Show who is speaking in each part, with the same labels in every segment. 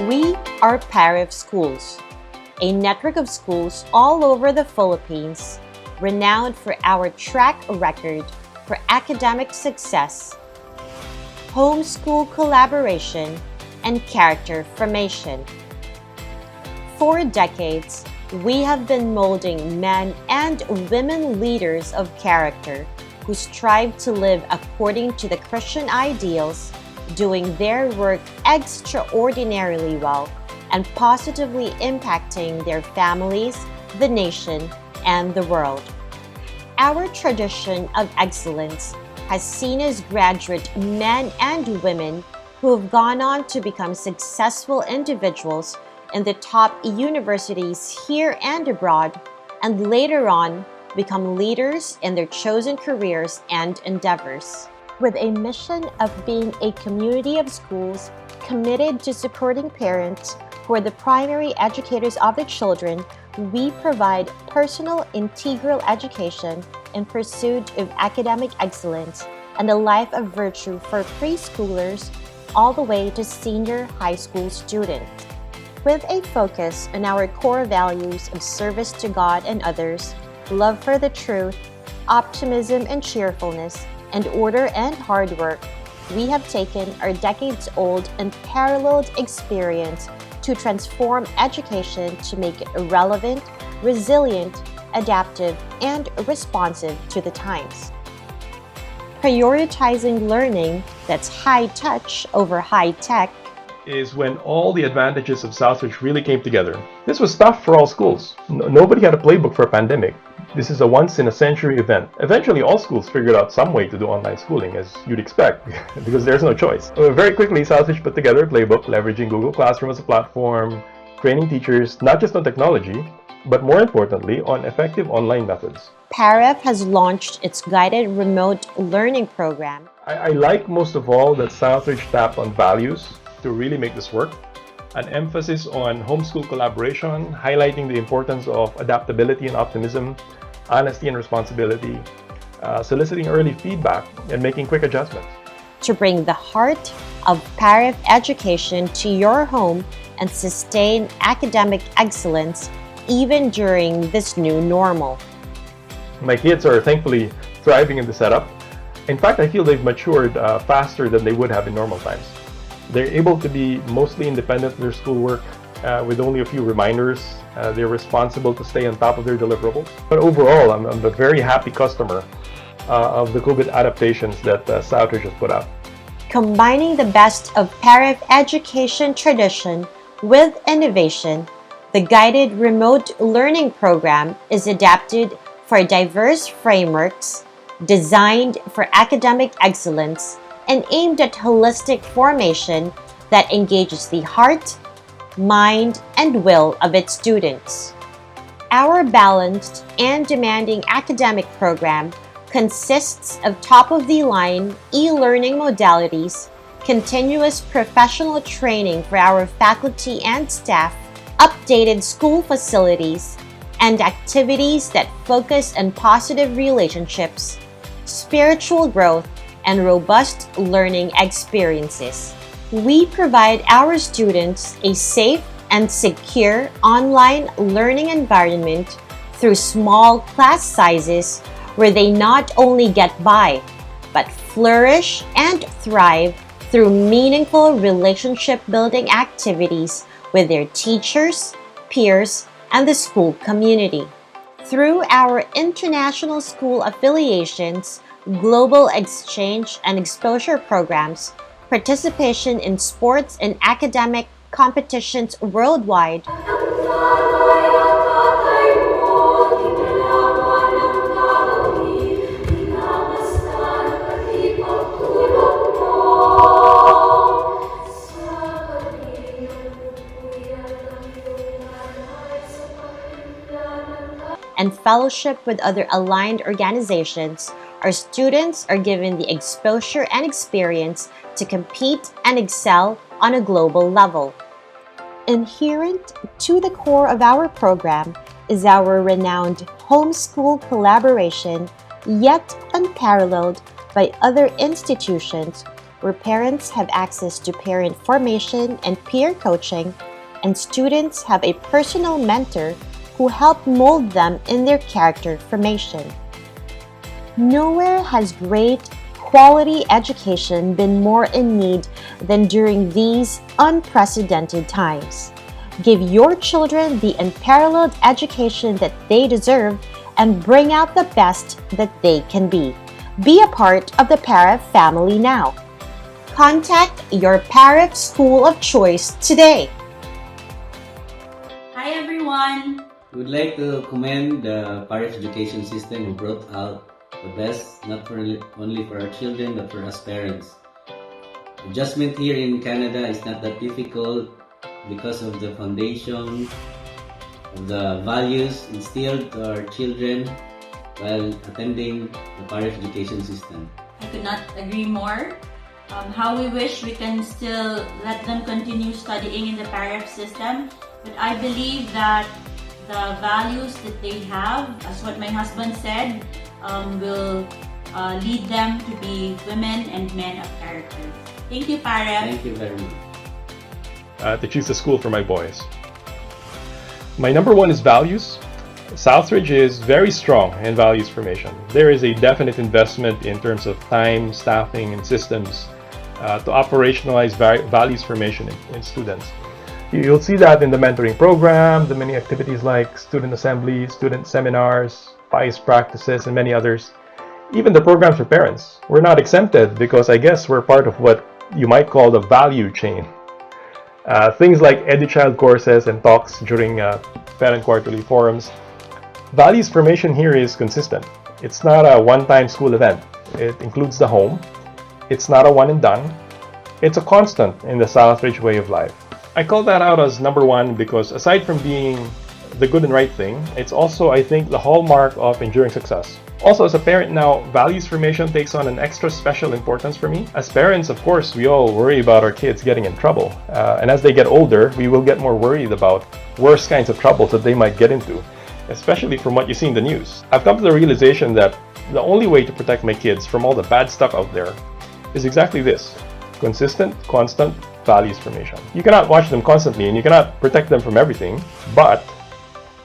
Speaker 1: We are PAREF Schools, a network of schools all over the Philippines, renowned for our track record for academic success, homeschool collaboration, and character formation. For decades, we have been molding men and women leaders of character who strive to live according to the Christian ideals, doing their work extraordinarily well and positively impacting their families, the nation, and the world. Our tradition of excellence has seen us graduate men and women who have gone on to become successful individuals in the top universities here and abroad, and later on become leaders in their chosen careers and endeavors. With a mission of being a community of schools committed to supporting parents who are the primary educators of their children, we provide personal integral education in pursuit of academic excellence and a life of virtue for preschoolers all the way to senior high school students. With a focus on our core values of service to God and others, love for the truth, optimism and cheerfulness, and order and hard work, we have taken our decades-old and paralleled experience to transform education to make it relevant, resilient, adaptive, and responsive to the times. Prioritizing learning that's high-touch over high-tech
Speaker 2: is when all the advantages of Southridge really came together. This was tough for all schools. Nobody had a playbook for a pandemic. This is a once-in-a-century event. Eventually, all schools figured out some way to do online schooling, as you'd expect, because there's no choice. Very quickly, Southridge put together a playbook, leveraging Google Classroom as a platform, training teachers not just on technology, but more importantly, on effective online methods.
Speaker 1: PAREF has launched its guided remote learning program.
Speaker 2: I like most of all that Southridge tapped on values to really make this work. An emphasis on homeschool collaboration, highlighting the importance of adaptability and optimism, honesty and responsibility, soliciting early feedback, and making quick adjustments.
Speaker 1: To bring the heart of PAREF education to your home and sustain academic excellence even during this new normal.
Speaker 2: My kids are thankfully thriving in the setup. In fact, I feel they've matured faster than they would have in normal times. They're able to be mostly independent of their schoolwork with only a few reminders. They're responsible to stay on top of their deliverables. But overall, I'm a very happy customer of the COVID adaptations that Southridge has put out.
Speaker 1: Combining the best of PAREF education tradition with innovation, the guided remote learning program is adapted for diverse frameworks, designed for academic excellence, and aimed at holistic formation that engages the heart, mind, and will of its students. Our balanced and demanding academic program consists of top-of-the-line e-learning modalities, continuous professional training for our faculty and staff, updated school facilities, and activities that focus on positive relationships, spiritual growth, and robust learning experiences. We provide our students a safe and secure online learning environment through small class sizes where they not only get by, but flourish and thrive through meaningful relationship-building activities with their teachers, peers, and the school community. Through our international school affiliations, global exchange and exposure programs, participation in sports and academic competitions worldwide, and fellowship with other aligned organizations, our students are given the exposure and experience to compete and excel on a global level. Inherent to the core of our program is our renowned homeschool collaboration, yet unparalleled by other institutions where parents have access to parent formation and peer coaching, and students have a personal mentor who help mold them in their character formation. Nowhere has great quality education been more in need than during these unprecedented times. Give your children the unparalleled education that they deserve and bring out the best that they can be. Be a part of the PAREF family now. Contact your PAREF school of choice today.
Speaker 3: Hi everyone!
Speaker 4: We would like to commend the PAREF education system who brought out the best, not only for our children, but for us parents. Adjustment here in Canada is not that difficult because of the foundation of the values instilled to our children while attending the PAREF education system.
Speaker 3: I could not agree more. How we wish we can still let them continue studying in the PAREF system, but I believe that the values that they have, as what my husband said, will lead them to be women and men of character. Thank you, PAREF.
Speaker 4: Thank you very much.
Speaker 2: To choose a school for my boys. My number one is values. Southridge is very strong in values formation. There is a definite investment in terms of time, staffing, and systems to operationalize values formation in students. You'll see that in the mentoring program, the many activities like student assemblies, student seminars, PICE practices, and many others. Even the programs for parents. We're not exempted because I guess we're part of what you might call the value chain. Things like EduChild courses and talks during parent quarterly forums. Values formation here is consistent. It's not a one-time school event. It includes the home. It's not a one and done. It's a constant in the Southridge way of life. I call that out as number one because aside from being the good and right thing, it's also, I think, the hallmark of enduring success. Also, as a parent now, values formation takes on an extra special importance for me. As parents, of course, we all worry about our kids getting in trouble. And as they get older, we will get more worried about worse kinds of troubles that they might get into, especially from what you see in the news. I've come to the realization that the only way to protect my kids from all the bad stuff out there is exactly this: consistent, constant values formation. You cannot watch them constantly and you cannot protect them from everything, but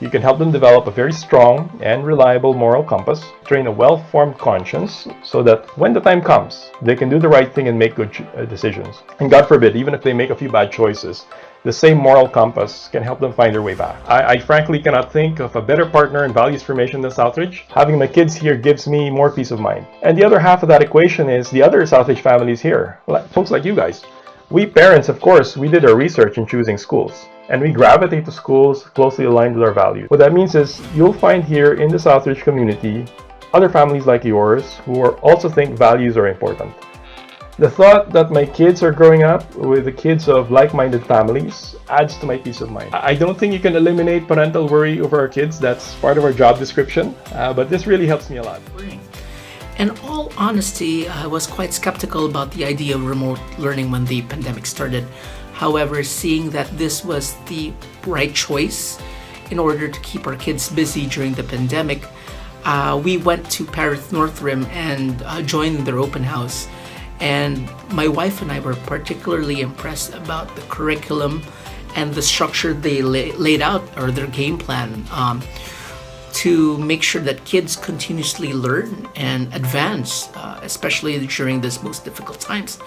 Speaker 2: you can help them develop a very strong and reliable moral compass, train a well-formed conscience so that when the time comes, they can do the right thing and make good decisions. And God forbid, even if they make a few bad choices, the same moral compass can help them find their way back. I frankly cannot think of a better partner in values formation than Southridge. Having my kids here gives me more peace of mind. And the other half of that equation is the other Southridge families here, folks like you guys. We parents, of course, we did our research in choosing schools, and we gravitate to schools closely aligned with our values. What that means is you'll find here in the Southridge community other families like yours who also think values are important. The thought that my kids are growing up with the kids of like-minded families adds to my peace of mind. I don't think you can eliminate parental worry over our kids. That's part of our job description, but this really helps me a lot.
Speaker 5: In all honesty, I was quite skeptical about the idea of remote learning when the pandemic started. However, seeing that this was the right choice in order to keep our kids busy during the pandemic, we went to PAREF North Rim and joined their open house. And my wife and I were particularly impressed about the curriculum and the structure they laid out, or their game plan, to make sure that kids continuously learn and advance, especially during these most difficult times.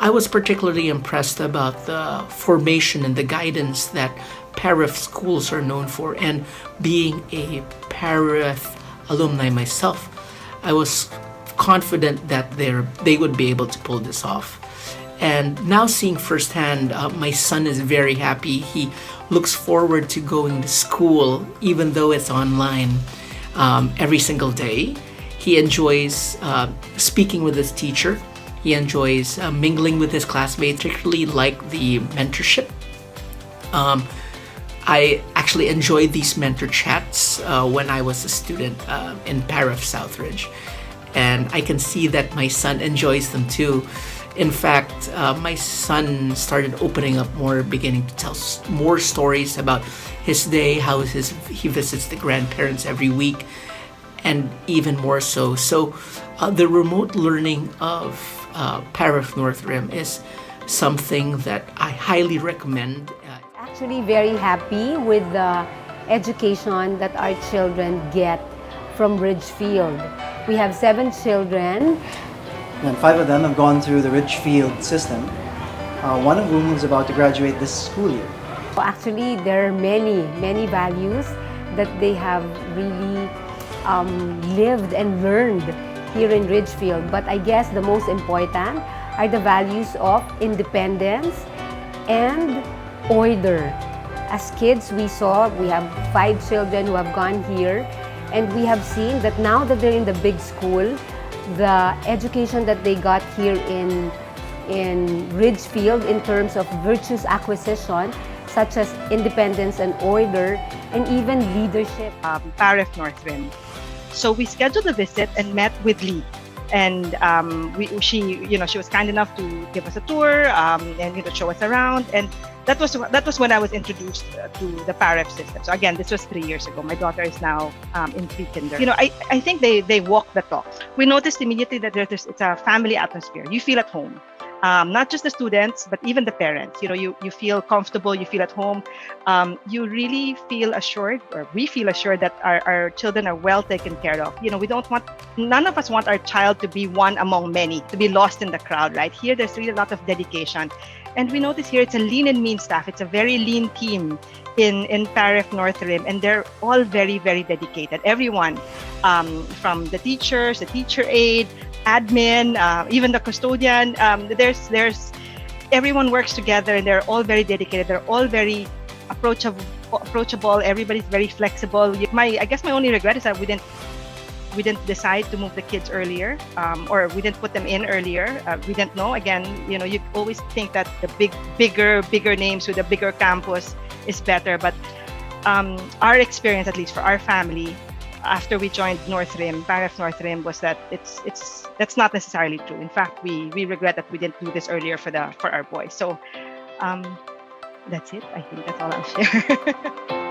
Speaker 5: I was particularly impressed about the formation and the guidance that PAREF schools are known for, and being a PAREF alumni myself, I was confident that they would be able to pull this off. And now seeing firsthand, my son is very happy. He looks forward to going to school, even though it's online, every single day. He enjoys speaking with his teacher. He enjoys mingling with his classmates, particularly like the mentorship. I actually enjoyed these mentor chats when I was a student in PAREF Southridge. And I can see that my son enjoys them too. In fact, my son started opening up more, beginning to tell more stories about his day, how he visits the grandparents every week, and even more so. So the remote learning of PAREF North Rim is something that I highly recommend.
Speaker 6: Actually very happy with the education that our children get from Ridgefield. We have 7 children.
Speaker 7: And 5 of them have gone through the Ridgefield system, one of whom is about to graduate this school year.
Speaker 6: Actually, there are many values that they have really lived and learned here in Ridgefield. But I guess the most important are the values of independence and order. As kids, we have 5 children who have gone here, and we have seen that now that they're in the big school, the education that they got here in Ridgefield in terms of virtues acquisition, such as independence and order, and even leadership.
Speaker 8: PAREF North Rim. So we scheduled a visit and met with Lee. And she was kind enough to give us a tour and show us around. And that was when I was introduced to the PAREF system. So again, this was 3 years ago. My daughter is now in pre-kinder. I think they walk the talk. We noticed immediately that it's a family atmosphere. You feel at home. Not just the students, but even the parents. You feel comfortable, you feel at home. You really feel assured, or we feel assured that our children are well taken care of. None of us want our child to be one among many, to be lost in the crowd, right? Here, there's really a lot of dedication. And we notice here it's a lean and mean staff. It's a very lean team in PAREF North Rim, and they're all very, very dedicated. Everyone, from the teachers, the teacher aide, admin, even the custodian. There's everyone works together, and they're all very dedicated. They're all very approachable. Everybody's very flexible. I guess my only regret is that we didn't decide to move the kids earlier, or we didn't put them in earlier. We didn't know. Again, you always think that the bigger names with a bigger campus is better, but our experience, at least for our family, after we joined PAREF North Rim, was that that's not necessarily true. In fact, we regret that we didn't do this earlier for our boys. So that's it. I think that's all I'll share.